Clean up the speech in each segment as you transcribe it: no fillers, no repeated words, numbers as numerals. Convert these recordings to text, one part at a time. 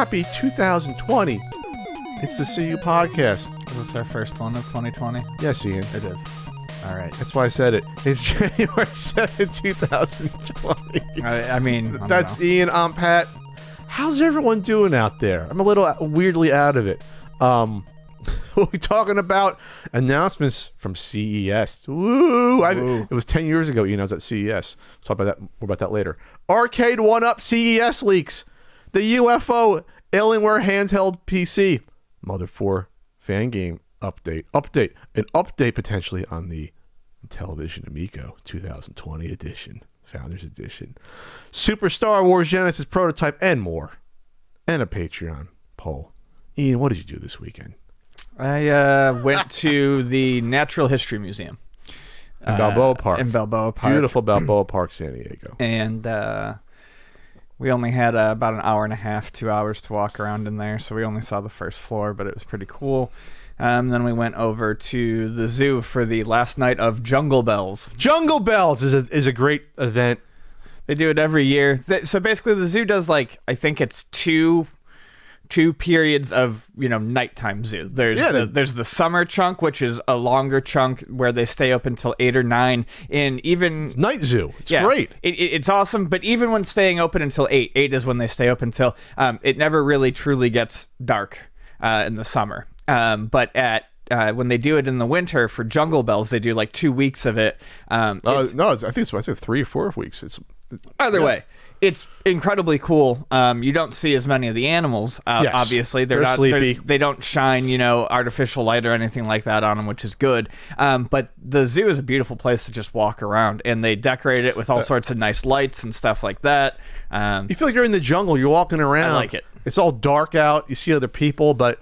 happy 2020. It's the CU podcast. Is this our first one of 2020? Yes, Ian. It is. All right. That's why I said it. It's January 7th, 2020. I mean, That's Ian. I'm Pat. How's everyone doing out there? I'm a little weirdly out of it. We're talking about announcements from CES. Woo! It was 10 years ago, Ian. I was at CES. We'll talk about that, more about that later. Arcade 1-Up CES leaks. The UFO Alienware Handheld PC. Mother 4 fan game update. An update potentially on the Television Amico 2020 edition. Founders Edition. Super Star Wars Genesis prototype and more. And a Patreon poll. Ian, what did you do this weekend? I went to the Natural History Museum. In Balboa Park. Beautiful Balboa Park, San Diego. And we only had about an hour and a half, 2 hours to walk around in there, so we only saw the first floor, but it was pretty cool. Then we went over to the zoo for the last night of Jungle Bells. Jungle Bells is a great event. They do it every year. So basically the zoo does, like, I think it's two periods of, nighttime zoo. There's the summer chunk, which is a longer chunk where they stay up until 8 or 9. And even night zoo, it's great. It's awesome. But even when staying open until 8 is when they stay up until. It never really truly gets dark in the summer. But when they do it in the winter for Jungle Bells, they do like 2 weeks of it. I think it's 3 or 4 weeks. Either way. It's incredibly cool. You don't see as many of the animals, obviously. They're not sleepy. They don't shine, artificial light or anything like that on them, which is good. But the zoo is a beautiful place to just walk around, and they decorate it with all sorts of nice lights and stuff like that. You feel like you're in the jungle. You're walking around. I like it. It's all dark out. You see other people, but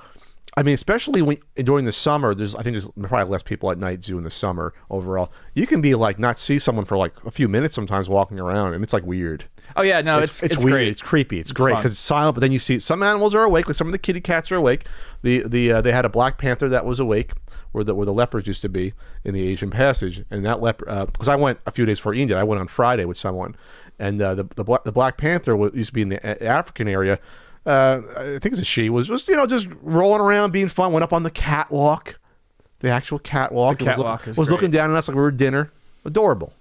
I mean, especially during the summer, I think there's probably less people at night zoo in the summer overall. You can be like not see someone for like a few minutes sometimes walking around, and it's like weird. Oh yeah, no, it's weird. Great. It's creepy. It's great because it's silent. But then you see some animals are awake, like some of the kitty cats are awake. They had a black panther that was awake, where the leopards used to be in the Asian Passage, and that leopard because I went a few days before Ian did. I went on Friday with someone, and the black panther used to be in the African area. I think it's a she, was just just rolling around, being fun. Went up on the catwalk, the actual catwalk. The catwalk was looking down at us like we were at dinner. Adorable.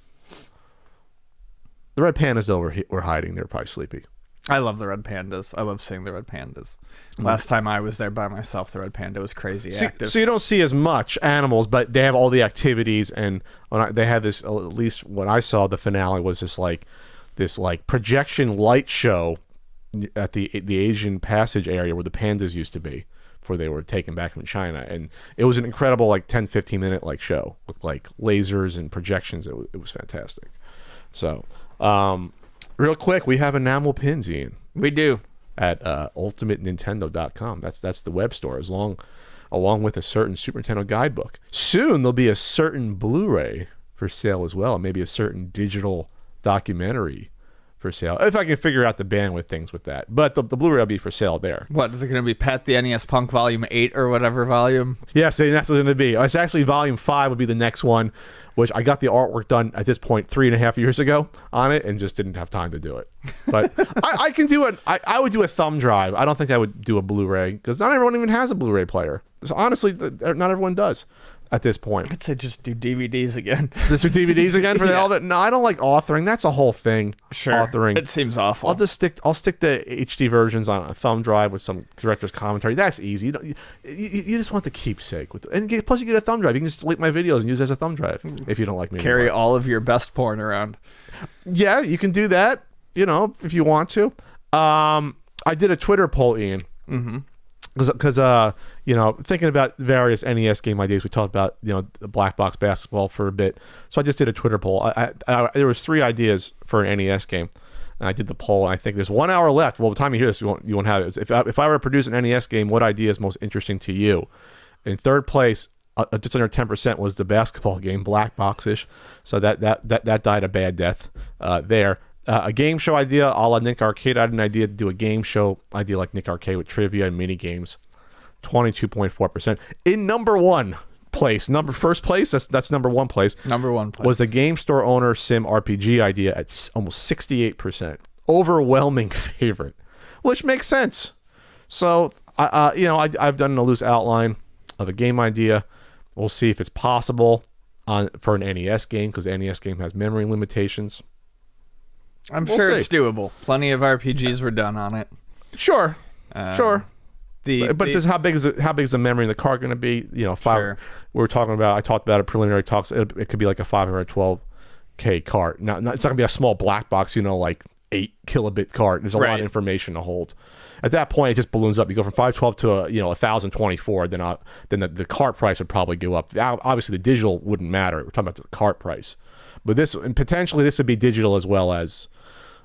The red pandas though were hiding. They were probably sleepy. I love the red pandas. I love seeing the red pandas. Last time I was there by myself, the red panda was crazy active. So you don't see as much animals, but they have all the activities, and they have this. At least when I saw the finale was this projection light show at the Asian Passage area where the pandas used to be before they were taken back from China, and it was an incredible 10-15 minute show with lasers and projections. It was fantastic. So real quick, we have enamel pins, Ian. We do at ultimatenintendo.com. That's the web store, along with a certain Super Nintendo guidebook. Soon there'll be a certain Blu-ray for sale as well, maybe a certain digital documentary for sale, if I can figure out the bandwidth things with that. But the Blu-ray will be for sale there. What, is it going to be Pat the NES Punk Volume 8 or whatever volume? Yes, that's what it's going to be. It's actually Volume 5 would be the next one, which I got the artwork done at this point 3.5 years ago on it and just didn't have time to do it. But I can do it. I would do a thumb drive. I don't think I would do a Blu-ray because not everyone even has a Blu-ray player. So honestly, not everyone does. At this point, I'd say just do DVDs again. Just do DVDs again for the hell of it. No, I don't like authoring. That's a whole thing. Sure, authoring. It seems awful. I'll stick the HD versions on a thumb drive with some director's commentary. That's easy. You just want the keepsake plus you get a thumb drive. You can just delete my videos and use it as a thumb drive if you don't like me. Carry all of your best porn around. Yeah, you can do that. If you want to. I did a Twitter poll, Ian. Mm-hmm. Because thinking about various NES game ideas, we talked about the black box basketball for a bit. So I just did a Twitter poll. There was 3 ideas for an NES game, and I did the poll. And I think there's 1 hour left. Well, by the time you hear this, you won't have it. If I were to produce an NES game, what idea is most interesting to you? In third place, just under 10% was the basketball game, black box-ish. So that died a bad death there. A game show idea a la Nick Arcade. I had an idea to do a game show idea like Nick Arcade with trivia and mini games. 22.4%. In first place, that's number 1 place. Number 1 place. Was a game store owner sim RPG idea at almost 68%. Overwhelming favorite, which makes sense. So I've done a loose outline of a game idea. We'll see if it's possible for an NES game, because the NES game has memory limitations. I'm sure it's doable. Plenty of RPGs were done on it. Sure. But it's just how big is the memory in the card going to be? Sure. I talked about it preliminary talks. It could be like a 512K card. Now, it's not going to be a small black box, like 8 kilobit card. There's a lot of information to hold. At that point, it just balloons up. You go from 512 to 1024. Then the cart price would probably go up. Obviously, the digital wouldn't matter. We're talking about the cart price, but potentially this would be digital as well as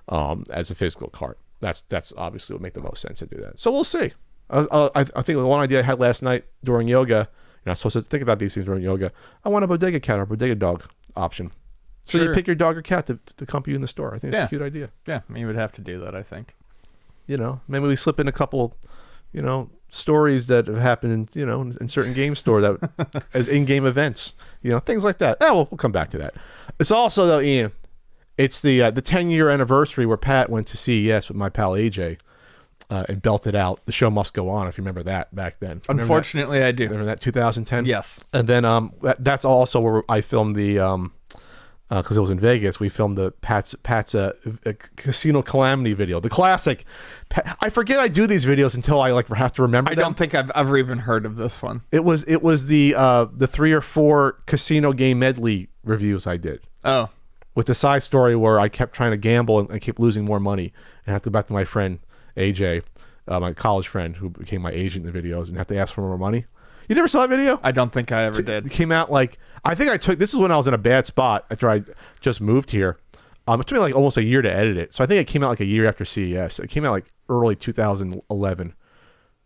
a physical cart. That's obviously would make the most sense to do that. So we'll see. I think the one idea I had last night during yoga. You're not supposed to think about these things during yoga. I want a bodega cat or bodega dog option. So you pick your dog or cat to accompany you in the store. I think it's a cute idea. Yeah, you would have to do that, I think. Maybe we slip in a couple, stories that have happened, in certain game store that as in-game events, things like that. We'll come back to that. It's also, though, Ian, it's the 10-year anniversary where Pat went to CES with my pal AJ and belted out The Show Must Go On, if you remember that back then. Unfortunately, I do. Remember that 2010? Yes. And then that's also where I filmed the because it was in Vegas, we filmed the Pat's Casino Calamity video, the classic. I forget I do these videos until I have to remember them. I don't think I've ever even heard of this one. It was the 3 or 4 casino game medley reviews I did. Oh, with the side story where I kept trying to gamble and keep losing more money, and I had to go back to my friend AJ, my college friend who became my agent in the videos, and have to ask for more money. You never saw that video? I don't think I ever did. It came out this is when I was in a bad spot after I just moved here. It took me almost a year to edit it. So I think it came out a year after CES. It came out early 2011.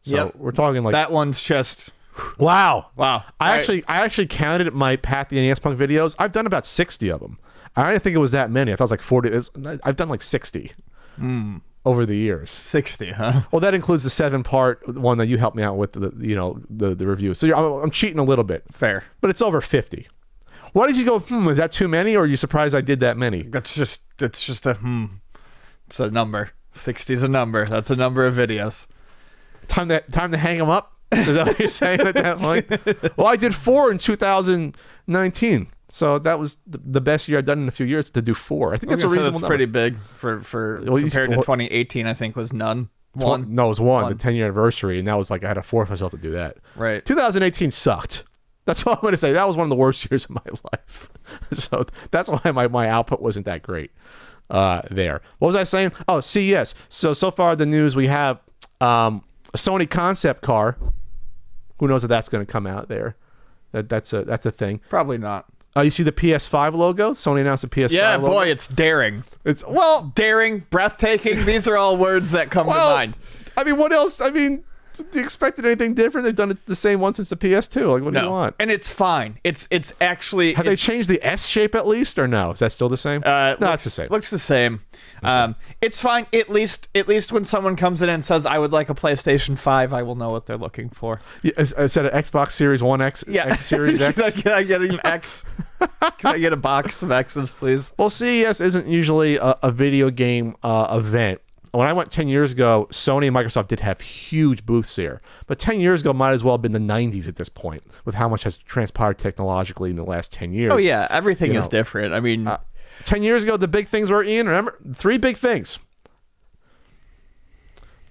So we're talking that one's just wow. I Right. actually counted my Pat the NES Punk videos. I've done about 60 of them. I didn't think it was that many. I thought it was 40. I've done 60. Over the years. 60, huh? Well, that includes the 7-part one that you helped me out with, the review. So I'm cheating a little bit. Fair. But it's over 50. Why did you go, is that too many, or are you surprised I did that many? It's just it's a number. 60 is a number. That's a number of videos. Time to hang them up? Is that what you're saying at that point? Well, I did 4 in 2019. So that was the best year I've done in a few years to do 4. I think that's a reasonable that's number. Pretty big for compared to 2018. I think was none. One. No, it was one. The 10-year anniversary, and that was I had to force myself to do that. Right. 2018 sucked. That's all I'm going to say. That was one of the worst years of my life. So that's why my output wasn't that great there. What was I saying? Oh, CES. So far the news we have a Sony concept car. Who knows if that's going to come out there? That's a thing. Probably not. You see the PS5 logo? Sony announced the PS5 yeah, logo. boy, it's daring. It's daring, breathtaking. These are all words that come to mind. I mean, what else? I mean, do you expect anything different? They've done it the same one since the PS2. What do you want? And it's fine. It's actually... Have they changed the S shape at least, or no? Is that still the same? No, it's the same. Looks the same. Okay. It's fine. At least when someone comes in and says, I would like a PlayStation 5, I will know what they're looking for. Yeah, instead of Xbox Series 1X, X Series X? Can I get an X? Can I get a box of X's, please? Well, CES isn't usually a video game event. When I went 10 years ago, Sony and Microsoft did have huge booths there. But 10 years ago might as well have been the 90s at this point, with how much has transpired technologically in the last 10 years. Oh, yeah. Everything is different. I mean... 10 years ago, the big things were, Ian, remember? 3 big things.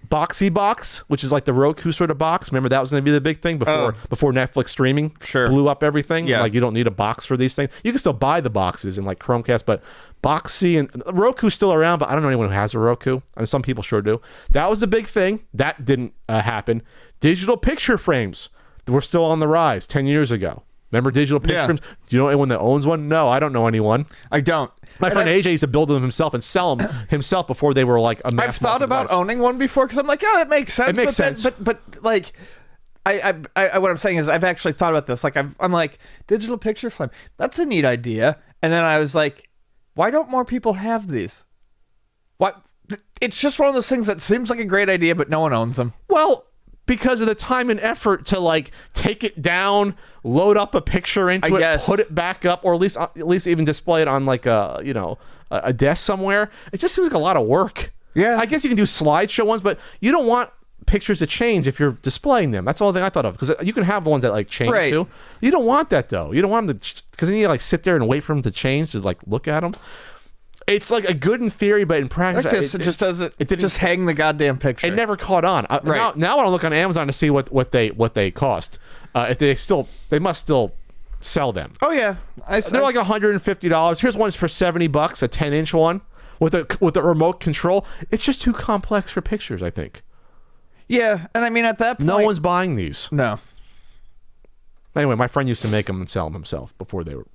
Boxy box, which is like the Roku sort of box. Remember that was going to be the big thing before Netflix streaming blew up everything? Yeah. You don't need a box for these things. You can still buy the boxes in Chromecast, but Boxy and Roku's still around, but I don't know anyone who has a Roku. I mean, some people sure do. That was the big thing. That didn't happen. Digital picture frames were still on the rise 10 years ago. Remember digital picture frames? Do you know anyone that owns one? No, I don't know anyone. I don't. My friend AJ used to build them himself and sell them himself before they were a mass I've thought about owning one before because I'm like, yeah, that makes sense. It makes sense. But what I'm saying is I've actually thought about this. I'm like, digital picture frame. That's a neat idea. And then I was like, why don't more people have these? What? It's just one of those things that seems like a great idea, but no one owns them. Well, because of the time and effort to take it down, load up a picture into it, put it back up, or at least even display it on a desk somewhere. It just seems like a lot of work. Yeah, I guess you can do slideshow ones, but you don't want pictures to change if you're displaying them. That's the only thing I thought of, because you can have ones that like change Right. too. You don't want that though. You don't want them to, because then you like sit there and wait for them to change to like look at them. It's like a good in theory, but in practice, Like this, it just doesn't. It didn't just hang the goddamn picture. It never caught on. Right. Now I want to look on Amazon to see what they cost. If they must still sell them. Oh yeah, They're like $150. Here's one for $70, a 10-inch one with a remote control. It's just too complex for pictures, I think. Yeah, and I mean at that point, No one's buying these. No. Anyway, my friend used to make them and sell them himself before they were,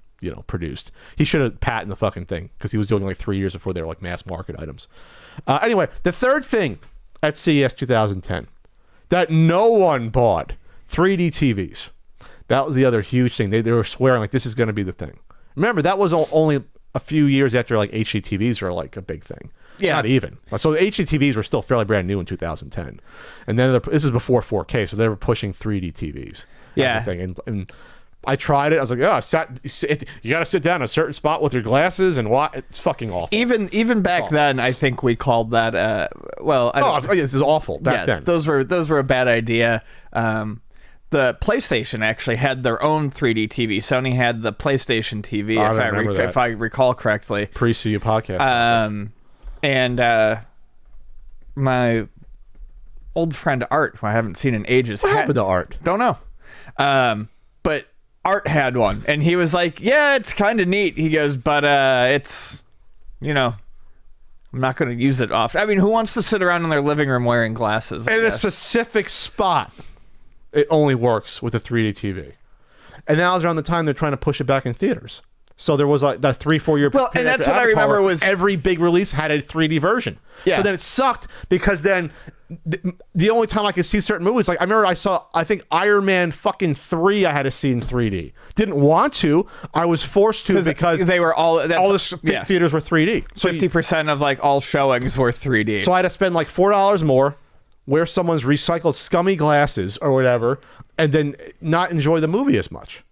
produced. He should have patented the fucking thing, because he was doing like 3 years before they were like mass market items. Anyway, the third thing at CES 2010 that no one bought, 3D TVs. That was the other huge thing. They were swearing like this is going to be the thing. Remember, that was only a few years after like HD TVs were like a big thing. Yeah. Not even. So the HD TVs were still fairly brand new in 2010. And then this is before 4K, so they were pushing 3D TVs. Yeah. And I tried it. I was like, you got to sit down in a certain spot with your glasses and what? It's fucking awful. Even back then, I think we called that. This is awful back then. Those were a bad idea. The PlayStation actually had their own 3D TV. Sony had the PlayStation TV, if I recall correctly. Pre-CU podcast. And my old friend Art, who I haven't seen in ages, What happened to Art? Don't know. But Art had one, and he was like, "Yeah, it's kind of neat." He goes, "But it's, I'm not going to use it often." I mean, who wants to sit around in their living room wearing glasses? In a specific spot, it only works with a 3D TV. And that was around the time they're trying to push it back in theaters. So there was like that 3-4 year. Well, and that's what I remember was every big release had a 3D version. Yeah. So then it sucked, because then the only time I could see certain movies, like I remember I think Iron Man fucking 3 I had to see in 3D. Didn't want to. I was forced to because they were all the theaters were 3D. So 50% of like all showings were 3D. So I had to spend like $4 more, wear someone's recycled scummy glasses or whatever, and then not enjoy the movie as much.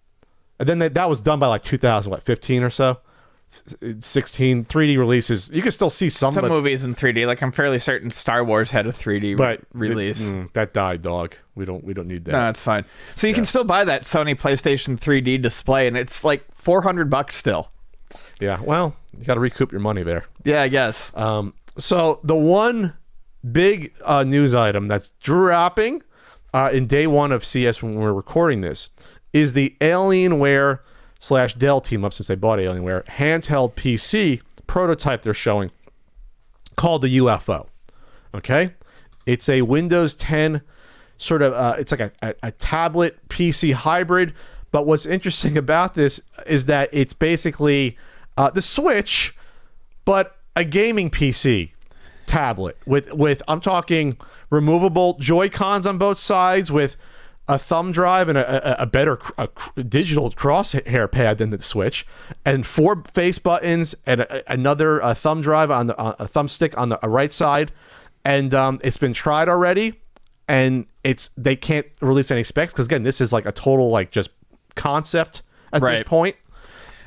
And then that was done by like 2015 or so. 16 3D releases. You can still see some movies in 3D. Like I'm fairly certain Star Wars had a 3D release. That died, dog. We don't need that. No, it's fine. So you can still buy that Sony PlayStation 3D display, and it's like $400 still. Yeah, well, you got to recoup your money there. Yeah, I guess. So the one big news item that's dropping in day one of CS when we're recording this is the Alienware / Dell team up, since they bought Alienware, handheld PC prototype they're showing called the UFO. Okay? It's a Windows 10 sort of, it's like a tablet PC hybrid. But what's interesting about this is that it's basically the Switch, but a gaming PC tablet with I'm talking removable Joy-Cons on both sides, with a thumb drive and a better digital crosshair pad than the Switch, and 4 face buttons and another thumb drive on a thumbstick on the right side. And it's been tried already, and they can't release any specs because, again, this is like a total like just concept at this point.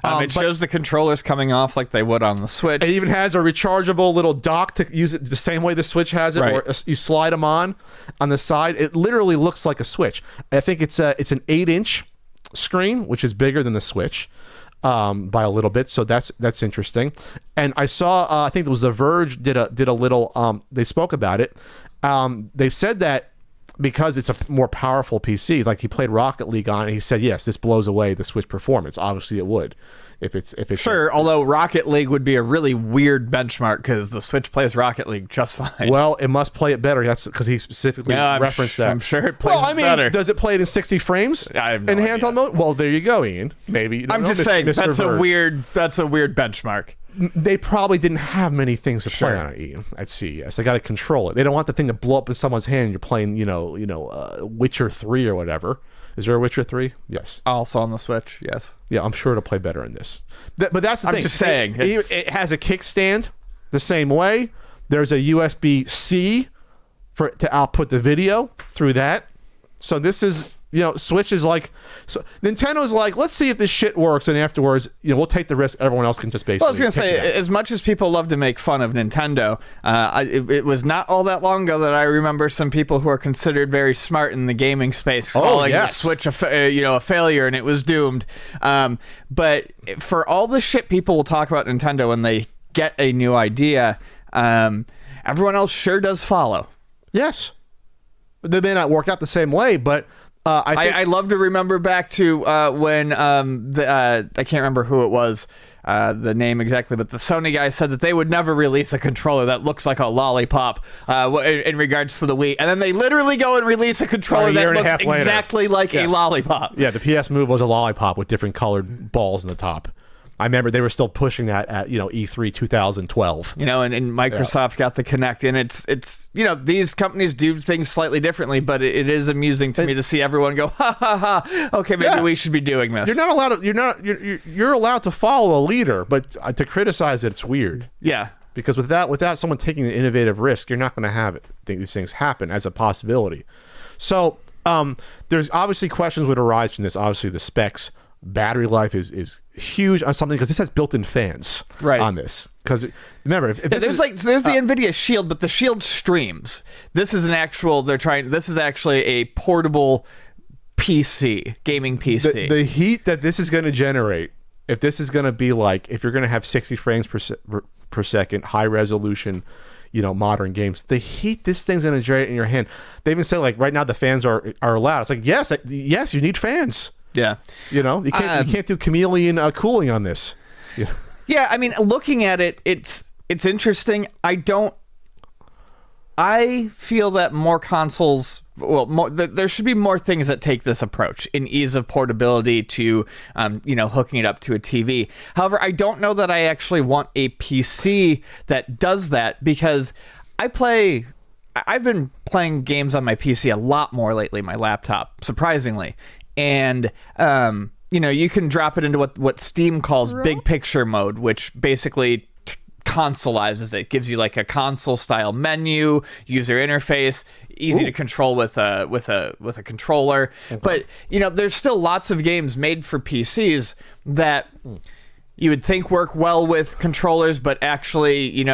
It shows the controllers coming off like they would on the Switch. It even has a rechargeable little dock to use it the same way the Switch has it, right. Or you slide them on the side. It literally looks like a Switch. I think it's an 8-inch screen, which is bigger than the Switch by a little bit. So that's interesting. And I saw, I think it was The Verge did a little. They spoke about it. They said that because it's a more powerful PC, like he played Rocket League on it, he said, yes, this blows away the Switch performance. Obviously it would. If it's sure, although Rocket League would be a really weird benchmark because the Switch plays Rocket League just fine. Well, it must play it better. That's because he specifically referenced that. I'm sure it plays better. Does it play it in 60 frames? I have no in handheld idea. mode? Well, there you go, Ian. Maybe you don't I'm know, just saying Mr. Verge. that's a weird benchmark. They probably didn't have many things to Sure. play on it, Ian, at CES. They got to control it. They don't want the thing to blow up in someone's hand and you're playing, Witcher 3 or whatever. Is there a Witcher 3? Yes. Also on the Switch, yes. Yeah, I'm sure it'll play better in this. But that's the thing. I'm just saying. It has a kickstand the same way. There's a USB-C to output the video through that. So this is, Switch is like, so Nintendo's like, let's see if this shit works, and afterwards, we'll take the risk. Everyone else can just basically. Well, I was gonna say, as much as people love to make fun of Nintendo, it was not all that long ago that I remember some people who are considered very smart in the gaming space calling the Switch a failure, and it was doomed. But for all the shit people will talk about Nintendo when they get a new idea, everyone else sure does follow. Yes, they may not work out the same way, but. I love to remember back to when I can't remember who it was, the name exactly, but the Sony guy said that they would never release a controller that looks like a lollipop in regards to the Wii, and then they literally go and release a controller that looks exactly like a lollipop. Yeah, the PS Move was a lollipop with different colored balls in the top. I remember they were still pushing that at E3 2012. And Microsoft got the Kinect, and it's these companies do things slightly differently, but it is amusing to me to see everyone go ha ha ha. Okay, maybe we should be doing this. You're not allowed to. You're allowed to follow a leader, but to criticize it's weird. Yeah. Because without someone taking the innovative risk, you're not going to have these things happen as a possibility. So there's obviously questions would arise from this. Obviously, the specs. Battery life is huge on something because this has built-in fans on this. Because remember, if there's the NVIDIA Shield, but the Shield streams. This is This is actually a portable PC, gaming PC. The heat that this is going to generate, if this is going to be like, if you're going to have 60 frames per second, high resolution, modern games, the heat this thing's going to generate in your hand. They even say like right now the fans are allowed. It's like yes, you need fans. Yeah, you can't do chameleon cooling on this. Yeah, I mean, looking at it, it's interesting. I feel that more consoles. Well, there should be more things that take this approach in ease of portability to, hooking it up to a TV. However, I don't know that I actually want a PC that does that because I've been playing games on my PC a lot more lately, my laptop, surprisingly. And, you can drop it into what Steam calls big picture mode, which basically consoleizes it. Gives you like a console style menu, user interface, easy to control with a controller. Okay. But, there's still lots of games made for PCs that you would think work well with controllers, but actually,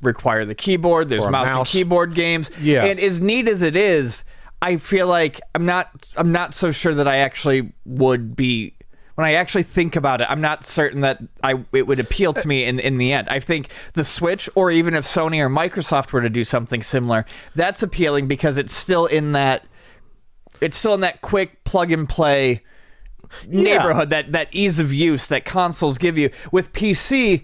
require the keyboard. There's mouse and keyboard games. Yeah. And as neat as it is, I feel like I'm not so sure that I actually would be, when I actually think about it, I'm not certain that it would appeal to me in the end. I think the Switch, or even if Sony or Microsoft were to do something similar, that's appealing because it's still in that quick plug and play neighborhood, that ease of use that consoles give you. With PC,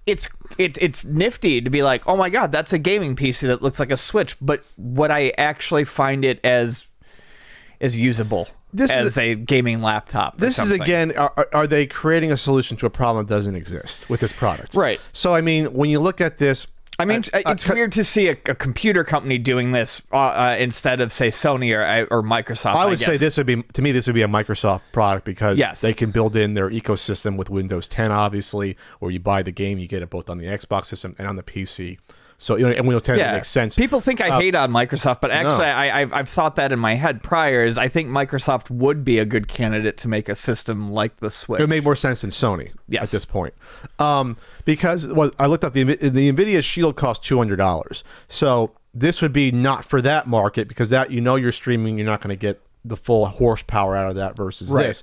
it's nifty to be like, oh my god, that's a gaming PC that looks like a Switch, but would I actually find it as usable as a gaming laptop? This is again, are they creating a solution to a problem that doesn't exist with this product? Right. So I mean, when you look at this, it's weird to see a computer company doing this instead of, say, Sony or Microsoft. I would say this would be a Microsoft product because yes. They can build in their ecosystem with Windows 10, obviously, or you buy the game, you get it both on the Xbox system and on the PC. So, and Windows 10 makes sense. People think I hate on Microsoft, but actually I've thought that in my head prior. Is I think Microsoft would be a good candidate to make a system like the Switch. It would make more sense than Sony at this point. Because I looked up, the NVIDIA Shield costs $200. So this would be not for that market because that, you're streaming, you're not going to get the full horsepower out of that versus this.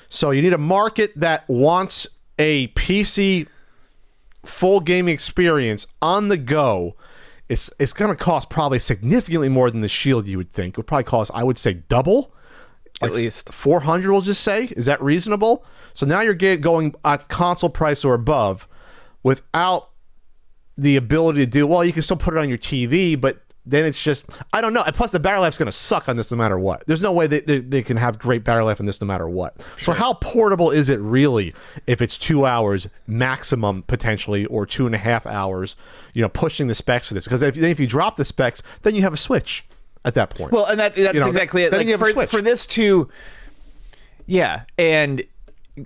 So you need a market that wants a PC full gaming experience on the go. It's going to cost probably significantly more than the Shield, you would think. It would probably cost, I would say, double. At least $400, we'll just say. Is that reasonable? So now you're going at console price or above without the ability to do, well, you can still put it on your TV, but then it's just, I don't know. And plus, the battery life's going to suck on this no matter what. There's no way they can have great battery life on this no matter what. Sure. So how portable is it really if it's 2 hours maximum potentially, or 2.5 hours, pushing the specs for this? Because if you drop the specs, then you have a Switch at that point. Well, and that's exactly it. Like for this to, and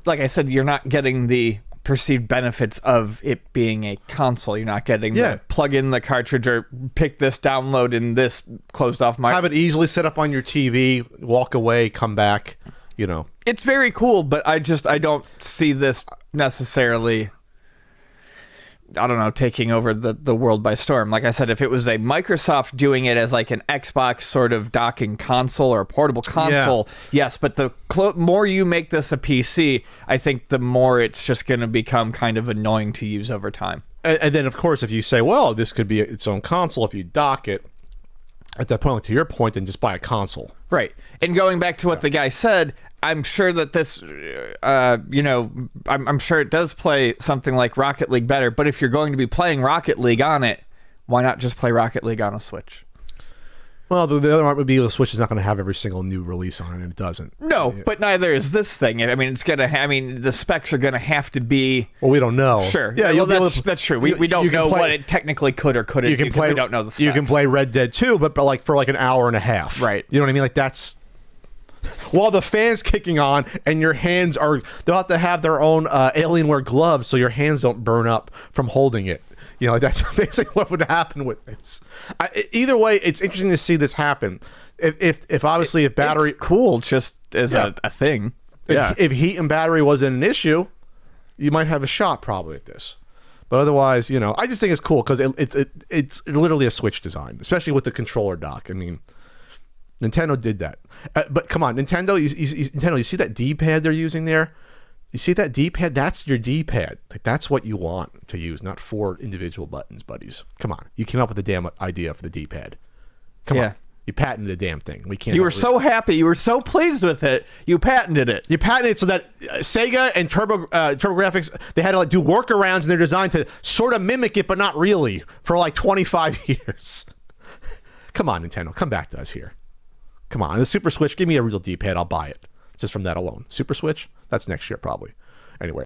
like I said, you're not getting the perceived benefits of it being a console. You're not getting Yeah. the plug in the cartridge or pick this download in this closed off market. Have it easily set up on your TV, walk away, come back, you know. It's very cool, but I don't see this necessarily, I don't know, taking over the world by storm. Like I said, if it was a Microsoft doing it as like an Xbox sort of docking console or a portable console, yes, but the more you make this a PC, I think the more it's just going to become kind of annoying to use over time. And then, of course, if you say, well, this could be its own console, if you dock it, at that point, to your point, then just buy a console. Right. And going back to what the guy said, I'm sure that this, I'm sure it does play something like Rocket League better, but if you're going to be playing Rocket League on it, why not just play Rocket League on a Switch? Well, the other part would be the Switch is not going to have every single new release on it, and it doesn't. No, but neither is this thing. I mean, it's going to, the specs are going to have to be... Well, we don't know. Sure. Yeah, well, that's true. We don't know what it technically could or couldn't do because we don't know the specs. You can play Red Dead 2, but like for like an hour and a half. Right. You know what I mean? Like that's... While the fan's kicking on and your hands are... They'll have to have their own Alienware gloves so your hands don't burn up from holding it. You know, that's basically what would happen with this. Either way, it's interesting to see this happen. If obviously if battery... It's cool just as a thing. If heat and battery wasn't an issue, you might have a shot probably at this. But otherwise, you know, I just think it's cool because it's literally a Switch design, especially with the controller dock. I mean... Nintendo did that, but come on, Nintendo. Nintendo, you see that D-pad they're using there? You see that D-pad? That's your D-pad. Like that's what you want to use, not 4 individual buttons, buddies. Come on, you came up with the damn idea for the D-pad. Come on, you patented the damn thing. We can't. You were so happy. You were so pleased with it. You patented it. You patented it so that Sega and TurboGrafx, they had to like do workarounds in their design to sort of mimic it, but not really, for like 25 years. Come on, Nintendo, come back to us here. Come on, the Super Switch, give me a real D-pad, I'll buy it. Just from that alone. Super Switch? That's next year, probably. Anyway.